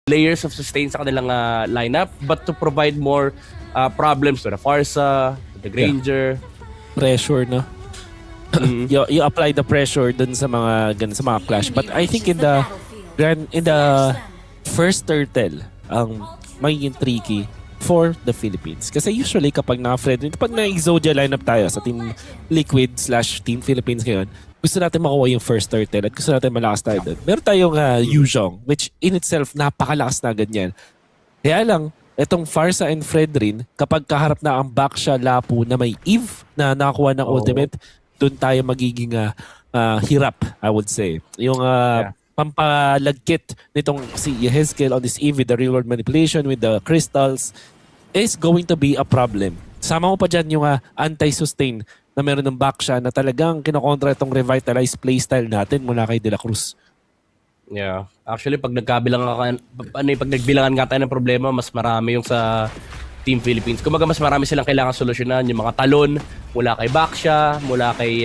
layers of sustain sa kanilang lineup, but to provide more problems to the Farsa, to the Granger. Pressure, no? You apply the pressure dun sa mga clash. But I think in the first turtle, ang magiging tricky for the Philippines. Kasi usually kapag pag na-Exodia lineup tayo sa Team Liquid / Team Philippines ngayon, gusto natin makuha yung first turtle at gusto natin malakas tayo doon. Meron tayong Yuzhong, which in itself napakalakas na ganyan. Kaya lang, itong Farsa and Fredrin, kapag kaharap na ang Baksha Lapu na may Eve na nakakuha ng ultimate, doon tayo magiging hirap, I would say. Yung pampalagkit nitong si Yehezkel on this Eve with the real world manipulation, with the crystals, is going to be a problem. Sama mo pa dyan yung anti-sustain na meron ng Baksha na talagang kinokontra itong revitalized playstyle natin mula kay De La Cruz. Yeah. Actually, pag nagbilangan nga tayo ng problema, mas marami yung sa Team Philippines. Kumaga, mas marami silang kailangan solusyonan. Yung mga talon mula kay Baksha, mula kay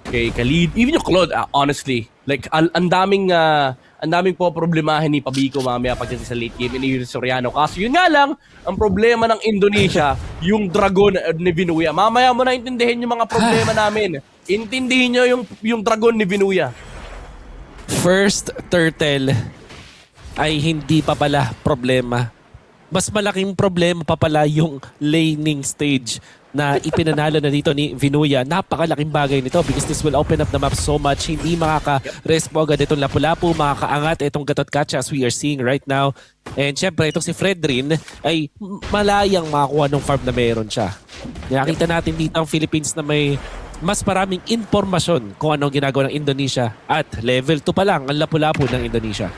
Khalid, even yung Claude, honestly. Like, ang daming po problemahin ni Pabico mamaya pagdating sa late game ni Soriano. Kaso yun nga lang, ang problema ng Indonesia, yung Dragon ni Vinuya. Mamaya mo na intindihin yung mga problema namin. Intindihin nyo yung Dragon ni Vinuya. First turtle ay hindi pa pala problema. Mas malaking problema pa pala yung laning stage na ipinanalo na dito ni Vinuya. Napakalaking bagay nito because this will open up the map so much. Hindi makaka-rest po agad itong Lapu-Lapu, makakaangat itong Gatot Kacha as we are seeing right now. And syempre itong si Fredrin ay malayang makakuha ng farm na meron siya. Nakita natin dito ang Philippines na may mas maraming impormasyon kung ano ginagawa ng Indonesia at level 2 pa lang ang Lapu-Lapu ng Indonesia.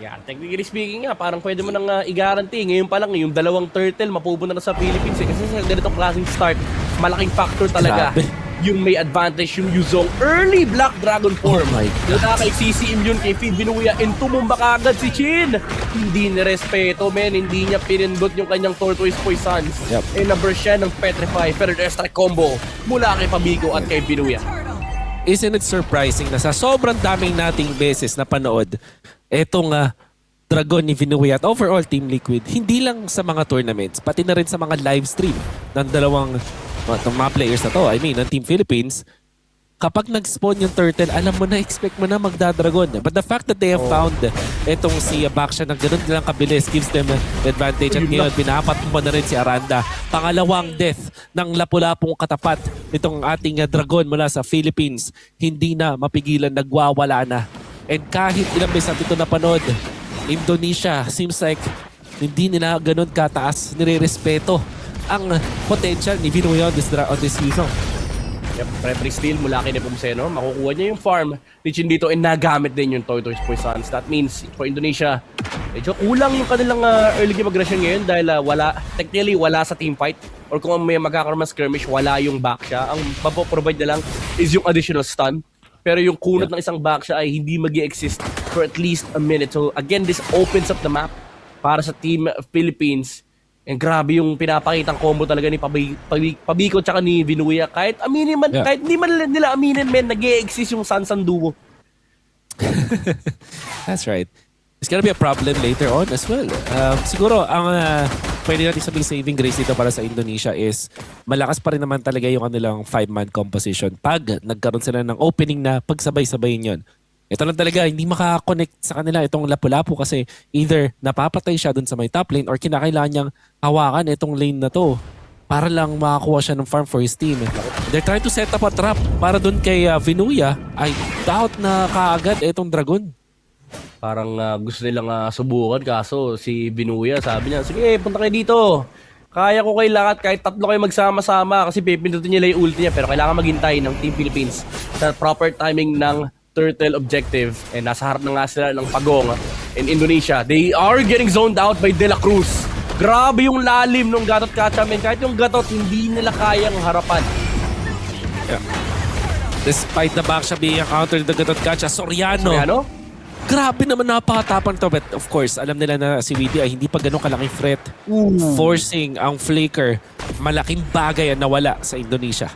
Yeah, technically speaking nga, parang pwede mo nang i-guarantee. Ngayon pa lang, yung dalawang turtle mapupunta na sa Philippines. Kasi sa ganitong klaseng start, malaking factor talaga. Grabe. Yung may advantage yung Yuzhong early Black Dragon form. Oh my God. Nakaka-CCM yun kay Feed Vinuya and tumumba kagad si Chin. Hindi nirespeto, men. Hindi niya pinindot yung kanyang Tortoise Poisons. Yep. And number siya ng Petrify, Feathered Airstrike combo mula kay Pabico at kay Vinuya. Isn't it surprising na sa sobrang daming nating beses na panood, etong Dragon ni Vinuya at overall Team Liquid, hindi lang sa mga tournaments, pati na rin sa mga live stream ng dalawang mga players na to, I mean, ng Team Philippines, kapag nag-spawn yung turtle, alam mo na, expect mo na magda-dragon. But the fact that they have found etong si Baksha na ganun nilang kabilis gives them an advantage. At ngayon, pinapatumba na rin si Aranda. Pangalawang death ng Lapu-Lapung katapat nitong ating dragon mula sa Philippines. Hindi na mapigilan, nagwawala na. And kahit ilang beses natin ito napanood, Indonesia seems like hindi nila ganun kataas, nire-respeto ang potential ni Vinuya on this season. Yep, Prepri Steel mula kay Nepomuceno, makukuha niya yung farm ni Chin dito and nagamit din yung Tortoise Poisons. That means for Indonesia, medyo kulang yung kanilang early game aggression ngayon dahil technically wala sa team fight or kung may magkakaroon ng skirmish, wala yung Baksha. Ang mapoprovide na lang is yung additional stun. Pero yung kunot ng isang Baksha ay hindi mag-i-exist for at least a minute. So again, this opens up the map para sa Team Philippines. And grabe yung pinapakitang combo talaga ni Pabico tsaka ni Vinuya. Kahit aminin man, kahit hindi man nila aminin, nag-i-exist yung Sansan duo. That's right. It's gonna be a problem later on as well. Siguro, ang pwede natin sabihin saving grace dito para sa Indonesia is malakas pa rin naman talaga yung kanilang 5-man composition pag nagkaroon sila ng opening na pagsabay-sabayin yun. Ito lang talaga, hindi makaka-connect sa kanila itong Lapu-Lapu kasi either napapatay siya dun sa may top lane or kinakailangan niyang hawakan itong lane na to para lang makakuha siya ng farm for his team. They're trying to set up a trap para dun kay Vinuya. I doubt na kaagad itong Dragon. Parang gusto nilang subukan kaso si Vinuya sabi niya, sige punta kayo dito. Kaya ko kayo lahat kahit tatlo kayo magsama-sama kasi pipindutin nila yung ulti niya pero kailangan maghintay ng Team Philippines sa proper timing ng turtle objective and nasa harap na nga sila ng Pagong in Indonesia. They are getting zoned out by De La Cruz. Grabe yung lalim ng Gatot Kacha, men. Kahit yung Gatot hindi nila kayang harapan. Yeah. Despite the Baksha being countered the Gatot Kacha, Soriano? Grabe naman napakatapang to. But of course, alam nila na si Weedy ay hindi pa ganun kalaking threat. Forcing ang Flicker. Malaking bagay ang nawala sa Indonesia.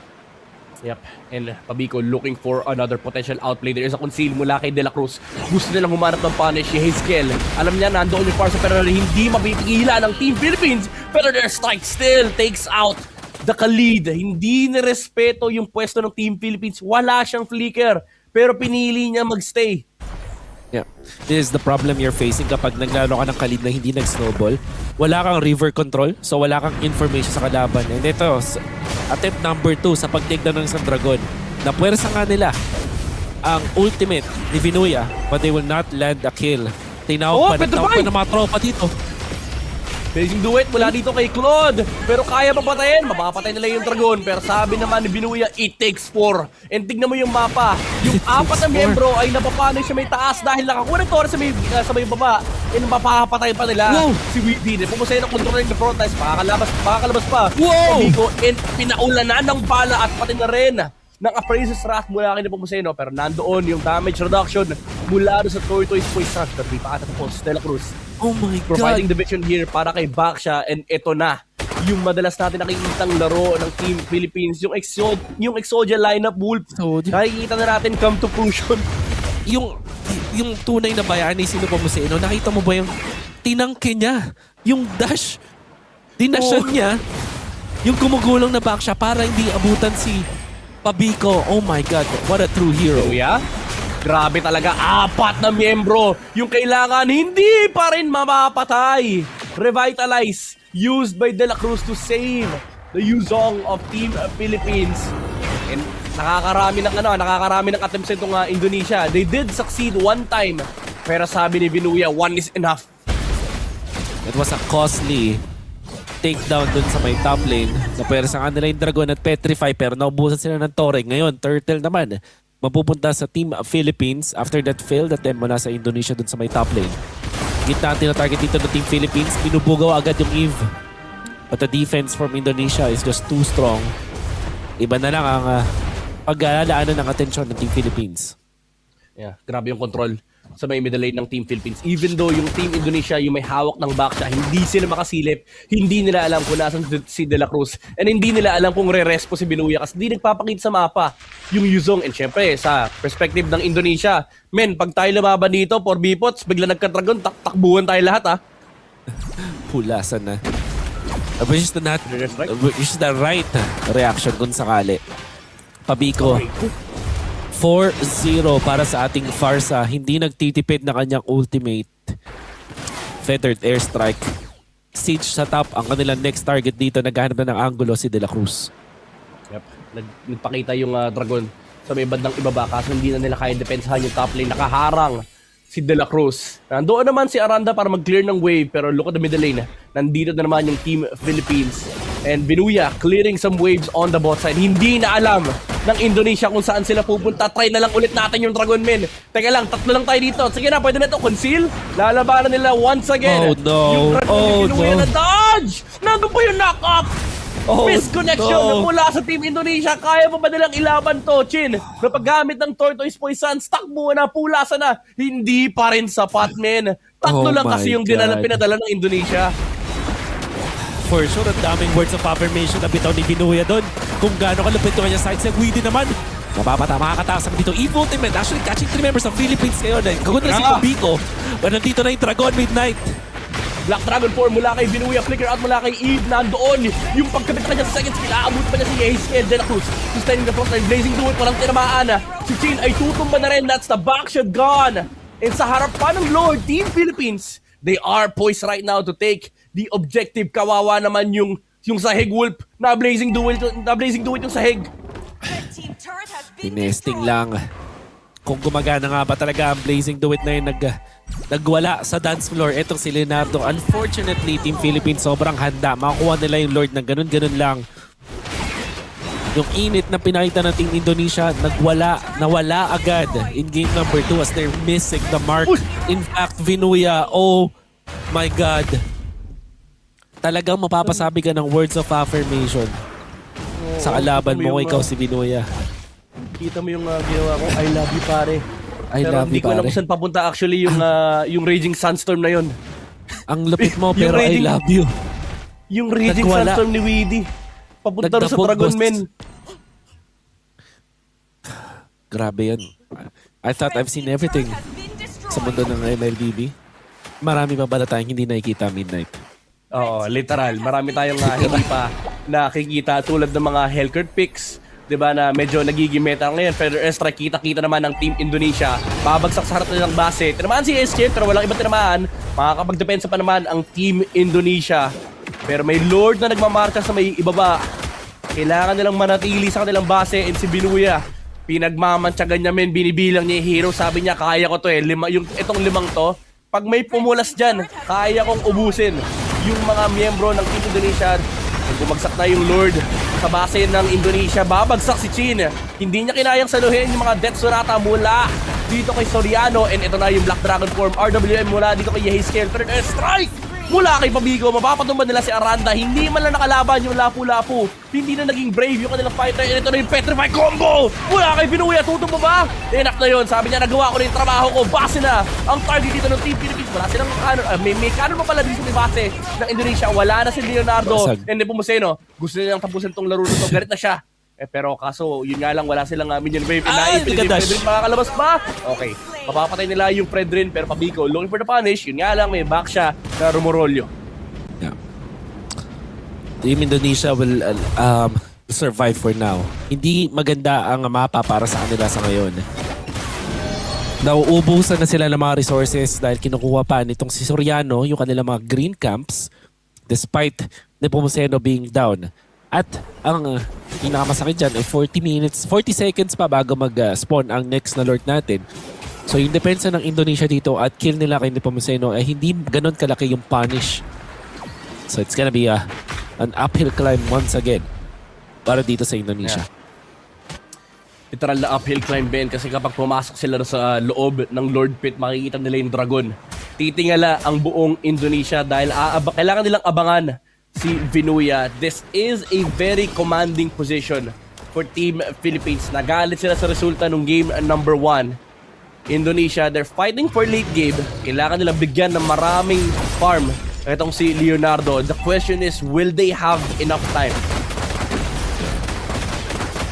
Yep, and Pabico looking for another potential outplay. There is a conceal mula kay De La Cruz. Gusto nilang humanap ng punish si Hazekel. Alam niya, nandoon yung Farsa pero hindi mapipigilan ng Team Philippines. Pero their strike still takes out the Khalid. Hindi nirespeto yung pwesto ng Team Philippines. Wala siyang flicker, pero pinili niya magstay. Yeah. This is the problem you're facing kapag naglaro ka ng Khalid na hindi nag-snowball. Wala kang river control, so wala kang information sa kalaban. And ito, attempt number 2 sa pag-take down ng isang dragon. Napuwersa nga nila ang ultimate ni Vinuya, but they will not land a kill. Tinawag pa ng mga tropa dito. Blazing Duet mula dito kay Claude. Pero kaya papatayin. Mapapatay nila yung dragon. Pero sabi naman ni Vinuya, it takes 4. And tignan mo yung mapa. Yung 4 na miyembro ay napapanoy sa may taas dahil nakakuha ng Torres sa may baba. And mapapatay pa nila. Wow. Si Weedy. Pumusay na controlling the front lines. Makakalabas pa. Wow. Pabico, and pinaulanan ng bala at pati na rin ng Appraiser's Wrath mula kay Nepomuceno, pero nandoon yung damage reduction mula sa Tortoise Poison. Pero di pa katapos, De La Cruz. Oh my God. Providing the vision here para kay Baksha, and ito na yung madalas natin nakikitang laro ng Team Philippines, yung Exodia lineup Wolf. Nakikita na natin come to fruition. Yung tunay na bayani sino pa mo sa ino, nakita mo ba yung tinangke niya? Yung dash, dinashan niya, yung gumugulong na Baksha para hindi abutan si Pabico. Oh my God, what a true hero. Yeah? Grabe talaga, 4 na miyembro yung kailangan, hindi pa rin mamapatay. Revitalize, used by De La Cruz to save the Yuzong of Team Philippines. And nakakarami ng attempts itong Indonesia. They did succeed one time, pero sabi ni Vinuya, 1 is enough. It was a costly takedown dun sa may top lane. Napersa nga nila yung Dragon at Petrify, pero naubusan sila ng Torre. Ngayon, Turtle naman mapupunta sa Team Philippines after that failed attempt mula sa Indonesia dun sa may top lane. Gitna ang tina-target dito ng Team Philippines. Binubugaw agad yung Eve. But the defense from Indonesia is just too strong. Iba na lang ang pag-aalaanan ng atensyon ng Team Philippines. Yeah, grabe yung control sa may middle lane ng Team Philippines. Even though yung Team Indonesia yung may hawak ng Baksha, hindi sila makasilip, hindi nila alam kung nasan si De La Cruz, and hindi nila alam kung re-respo si Vinuya kasi hindi nagpapakita sa mapa yung Yuzong. And syempre, sa perspective ng Indonesia, men, pag tayo lumaban dito, 4B-pots, bigla nagka-dragon, takbuhan tayo lahat, Pulasan na. Which is the right reaction kung sakali. Pabico. 4-0 para sa ating Farsa. Hindi nagtitipid na kanyang ultimate. Feathered Airstrike. Siege sa top ang kanilang next target dito. Naghahanap na ng angulo si De La Cruz. Yep. Nagpakita yung dragon sa may bandang ibaba kasi hindi na nila kaya depensahan yung top lane. Nakaharang si De La Cruz. Nandoon naman si Aranda para mag-clear ng wave, pero look at the middle lane. Nandito na naman yung Team Philippines. And Vinuya clearing some waves on the bot side. Hindi na alam ng Indonesia kung saan sila pupunta. Try na lang ulit natin yung Dragon Men. Teka lang, 3 lang tayo dito. Sige na, pwede na ito. Conceal. Lalabanan nila once again. Oh no. Yung Dragon ni Vinuya na dodge. Nandun pa yung knock-up. Misconnection mula sa Team Indonesia. Kaya pa ba nilang ilaban to, Chin? Na paggamit ng Tortoise Poison, stuck muna, pulasan na. Hindi pa rin sapat, men. 3 lang kasi yung pinadala ng Indonesia. For sure, ang daming words of affirmation na bitaw ni Vinuya doon. Kung gaano kalupit yung kanya side set, Weedy naman. Makakataas ang dito. Eve Ultimate, actually catching 3 members ng Philippines ngayon. Kagod na si Pabico. But nandito na yung Dragon Midnight. Black Dragon 4 mula kay Vinuya, flicker out mula kay Eve, nandoon yung pagkabit na kanya sa second skill, aabot pa niya si Hazekel, De La Cruz, sustaining the front line, Blazing Duet, walang tinamaan, si Chin ay tutumba na rin, that's the backshot gone, and sa harap pa ng Lord, Team Philippines, they are poised right now to take the objective. Kawawa naman yung Sahig Wolf, na Blazing Duet yung Sahig. Tinesting lang. Kung gumagana nga ba talaga ang Blazing Duet na yun nagwala sa dance floor. Etong si Leonardo. Unfortunately, Team Philippines sobrang handa. Makakuha nila yung Lord ng ganun-ganun lang. Yung init na pinakita ng Team Indonesia, nawala agad in game number 2 as they're missing the mark. In fact, Vinuya, oh my God. Talagang mapapasabi ka ng words of affirmation sa kalaban mo, ikaw si Vinuya. Kita mo yung ginawa ko, I love you pare. Pero hindi ko alam kung saan papunta actually yung Raging Sunstorm na yun. Ang lupit mo pero I love you. Yung Raging Sunstorm ni Weedy. Papunta rin sa Dragon Men. Grabe yan. I thought I've seen everything sa mundo ng MLBB. Marami pa pala tayong hindi nakikita Midnight. Oo, literal. Marami tayong hindi pa nakikita tulad ng mga Hellcurt picks, 'di ba, na medyo nagiging meta ngayon. Pero extra kita-kita naman ng Team Indonesia. Babagsak sa harap nilang base. Tinamaan si SJ pero walang ibang tinamaan. Makakapagdepensa pa naman ang Team Indonesia. Pero may Lord na nagmamarcha sa may ibaba. Kailangan nilang manatili sa kanilang base, and si Binuya pinagmamantsagan niya, men, binibilang niya yung hero. Sabi niya, kaya ko to eh. Itong limang to, pag may pumulas dyan, kaya kong ubusin yung mga miyembro ng Team Indonesia. Kung bumagsak na yung Lord sa base ng Indonesia, babagsak si Chin. Hindi niya kinayang saluhin yung mga Death Sonata mula dito kay Soriano, and ito na yung Black Dragon form, RWM mula dito kay Yehiskel. Third strike mula kay Pabigo, mapapatumba nila si Aranda. Hindi man lang nakalaban yung Lapu-Lapu. Hindi na naging brave yung kanilang fighter. And ito na yung Petrify combo mula kay Binuya. Tutumba ba? Enough na yun. Sabi niya, nagawa ko na yung trabaho ko. Base na ang target dito ng Team Philippines. Wala silang cannon. May cannon pa pala dito sa base ng Indonesia. Wala na si Leonardo. Basag. And Nepomuceno, gusto nilang tapusin tong laro na to. Galit na siya. Pero kaso, yun nga lang, wala silang minion wave. Nagadash. Fredrin makakalabas ba? Okay. Mapapatay nila yung Fredrin, pero Pabico looking for the punish. Yun nga lang, may back siya na Rumorolyo. Yeah. Team Indonesia will survive for now. Hindi maganda ang mapa para sa kanila sa ngayon. Nauubusan na sila ng mga resources dahil kinukuha pa nitong si Soriano yung kanilang mga green camps despite Nepomuceno being down. At ang pinakamasakit dyan ay 40 seconds pa bago mag-spawn ang next na Lord natin. So yung depensa ng Indonesia dito at kill nila kay Nepomuceno ay hindi ganun kalaki yung punish. So it's gonna be an uphill climb once again para dito sa Indonesia. Yeah. Literal na uphill climb, Ben, kasi kapag pumasok sila sa loob ng Lord Pit, makikita nila yung dragon. Titingala ang buong Indonesia dahil kailangan nilang abangan si Vinuya. This is a very commanding position for Team Philippines. Nagalit sila sa resulta ng game number 1. Indonesia, they're fighting for late game. Kailangan nilang bigyan ng maraming farm itong si Leonardo. The question is, will they have enough time?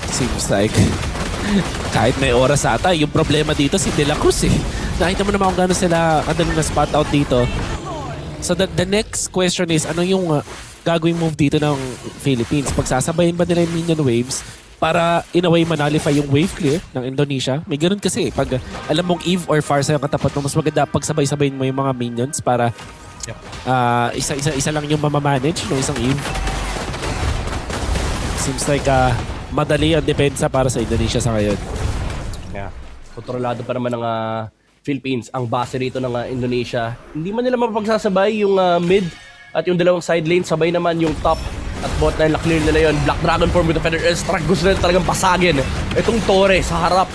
Seems like kahit may oras ata, yung problema dito si De La Cruz eh. Nakita mo naman kung gano'n sila kadaling na spot out dito. So the next question is, ano yung gagawing move dito ng Philippines? Pagsasabayin ba nila yung minion waves para in a way manalify yung wave clear ng Indonesia? May ganun kasi. Pag alam mong Eve or Farsa yung katapat mo, mas maganda pagsabay-sabayin mo yung mga minions para isa lang yung mamamanage ng isang Eve. Seems like madali ang depensa para sa Indonesia sa ngayon. Yeah. Kontrolado pa naman ng Philippines ang base rito ng Indonesia. Hindi man nila mapagsasabay yung mid at yung dalawang side lane. Sabay naman yung top at bot na clear nila yon. Black Dragon form with the Feather Airstrike. Gusto nila talagang pasagin itong Torre sa harap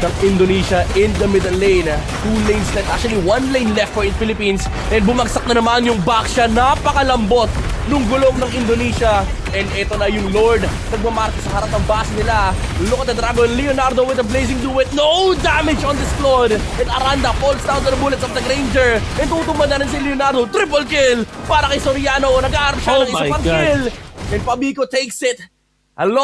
ng Indonesia in the middle lane. 2 lanes left. Actually, 1 lane left for in Philippines. And bumagsak na naman yung back siya. Napakalambot nung gulong ng Indonesia. And ito na yung Lord. Nagmamarke sa harap ng base nila. Look at the Dragon. Leonardo with a Blazing Duet. No damage on this Claude. And Aranda falls down to the bullets of the Granger. And tutumba na rin si Leonardo. Triple kill para kay Soriano. Nag-aarap siya ng isa pang kill. And Pabico takes it. Along